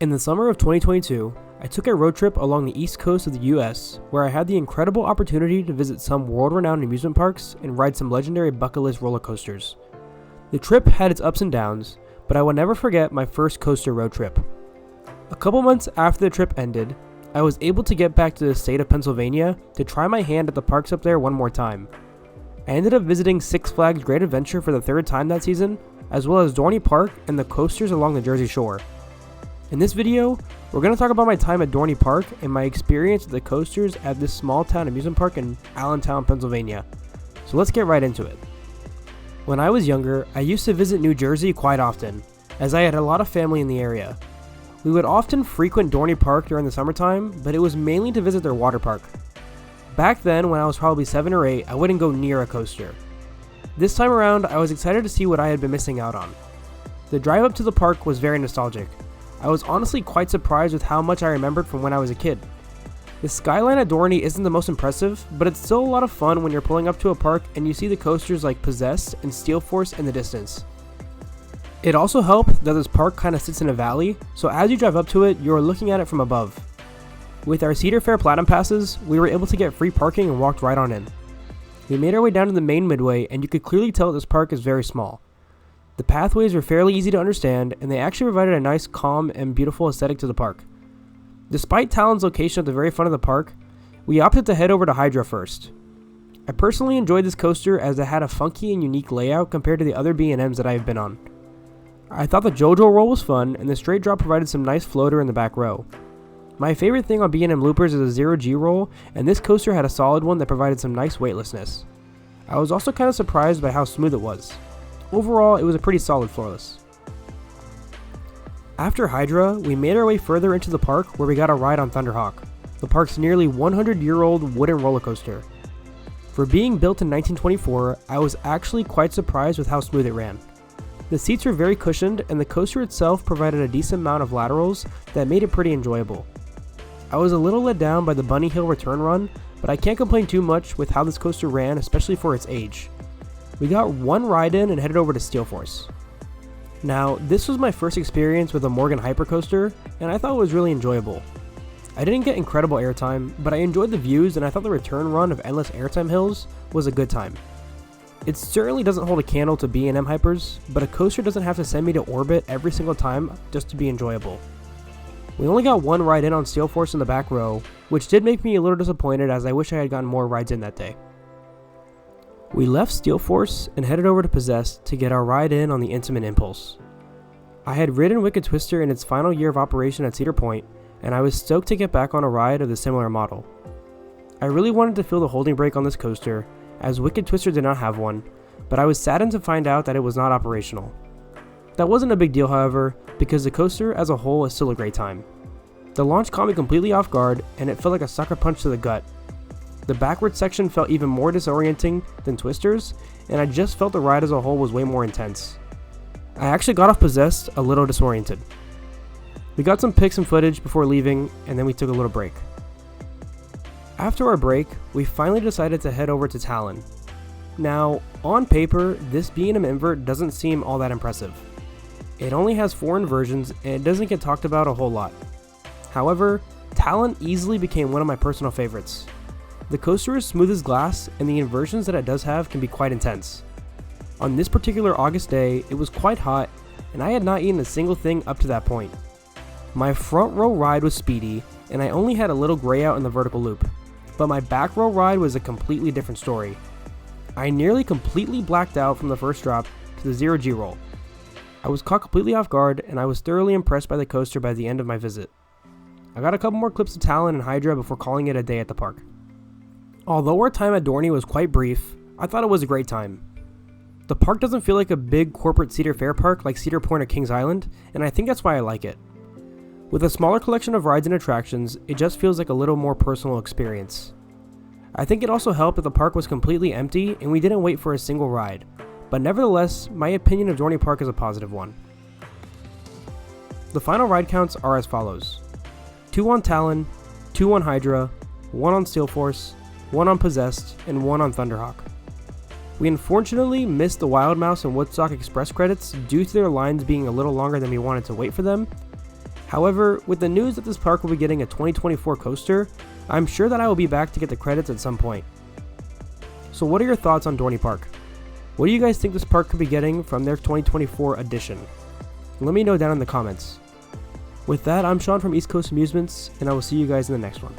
In the summer of 2022, I took a road trip along the east coast of the US where I had the incredible opportunity to visit some world-renowned amusement parks and ride some legendary bucket list roller coasters. The trip had its ups and downs, but I will never forget my first coaster road trip. A couple months after the trip ended, I was able to get back to the state of Pennsylvania to try my hand at the parks up there one more time. I ended up visiting Six Flags Great Adventure for the third time that season, as well as Dorney Park and the coasters along the Jersey Shore. In this video, we're going to talk about my time at Dorney Park and my experience with the coasters at this small town amusement park in Allentown, Pennsylvania. So let's get right into it. When I was younger, I used to visit New Jersey quite often, as I had a lot of family in the area. We would often frequent Dorney Park during the summertime, but it was mainly to visit their water park. Back then, when I was probably 7 or 8, I wouldn't go near a coaster. This time around, I was excited to see what I had been missing out on. The drive up to the park was very nostalgic. I was honestly quite surprised with how much I remembered from when I was a kid. The skyline at Dorney isn't the most impressive, but it's still a lot of fun when you're pulling up to a park and you see the coasters like Possessed and Steel Force in the distance. It also helped that this park kind of sits in a valley, so as you drive up to it, you're looking at it from above. With our Cedar Fair Platinum passes, we were able to get free parking and walked right on in. We made our way down to the main midway, and you could clearly tell that this park is very small. The pathways were fairly easy to understand, and they actually provided a nice, calm, and beautiful aesthetic to the park. Despite Talon's location at the very front of the park, we opted to head over to Hydra first. I personally enjoyed this coaster as it had a funky and unique layout compared to the other B&Ms that I have been on. I thought the JoJo roll was fun, and the straight drop provided some nice floater in the back row. My favorite thing on B&M loopers is a 0G roll, and this coaster had a solid one that provided some nice weightlessness. I was also kind of surprised by how smooth it was. Overall, it was a pretty solid floorless. After Hydra, we made our way further into the park where we got a ride on Thunderhawk, the park's nearly 100-year-old wooden roller coaster. For being built in 1924, I was actually quite surprised with how smooth it ran. The seats were very cushioned, and the coaster itself provided a decent amount of laterals that made it pretty enjoyable. I was a little let down by the Bunny Hill return run, but I can't complain too much with how this coaster ran, especially for its age. We got one ride in and headed over to Steel Force. Now, this was my first experience with a Morgan Hypercoaster, and I thought it was really enjoyable. I didn't get incredible airtime, but I enjoyed the views, and I thought the return run of endless airtime hills was a good time. It certainly doesn't hold a candle to B&M Hypers, but a coaster doesn't have to send me to orbit every single time just to be enjoyable. We only got one ride in on Steel Force in the back row, which did make me a little disappointed as I wish I had gotten more rides in that day. We left Steel Force and headed over to Possessed to get our ride in on the Intimate Impulse. I had ridden Wicked Twister in its final year of operation at Cedar Point, and I was stoked to get back on a ride of the similar model. I really wanted to feel the holding brake on this coaster, as Wicked Twister did not have one, but I was saddened to find out that it was not operational. That wasn't a big deal, however, because the coaster as a whole is still a great time. The launch caught me completely off guard, and it felt like a sucker punch to the gut. The backward section felt even more disorienting than Twister's, and I just felt the ride as a whole was way more intense. I actually got off Possessed a little disoriented. We got some pics and footage before leaving, and then we took a little break. After our break, we finally decided to head over to Talon. Now, on paper, this B&M invert doesn't seem all that impressive. It only has 4 inversions, and it doesn't get talked about a whole lot. However, Talon easily became one of my personal favorites. The coaster is smooth as glass, and the inversions that it does have can be quite intense. On this particular August day, it was quite hot, and I had not eaten a single thing up to that point. My front row ride was speedy, and I only had a little gray out in the vertical loop, but my back row ride was a completely different story. I nearly completely blacked out from the first drop to the 0G roll. I was caught completely off guard, and I was thoroughly impressed by the coaster by the end of my visit. I got a couple more clips of Talon and Hydra before calling it a day at the park. Although our time at Dorney was quite brief, I thought it was a great time. The park doesn't feel like a big corporate Cedar Fair park like Cedar Point or Kings Island, and I think that's why I like it. With a smaller collection of rides and attractions, it just feels like a little more personal experience. I think it also helped that the park was completely empty and we didn't wait for a single ride, but nevertheless, my opinion of Dorney Park is a positive one. The final ride counts are as follows: 2 on Talon, 2 on Hydra, 1 on Steel Force, 1 on Possessed, and 1 on Thunderhawk. We unfortunately missed the Wild Mouse and Woodstock Express credits due to their lines being a little longer than we wanted to wait for them. However, with the news that this park will be getting a 2024 coaster, I'm sure that I will be back to get the credits at some point. So what are your thoughts on Dorney Park? What do you guys think this park could be getting from their 2024 edition? Let me know down in the comments. With that, I'm Sean from East Coast Amusements, and I will see you guys in the next one.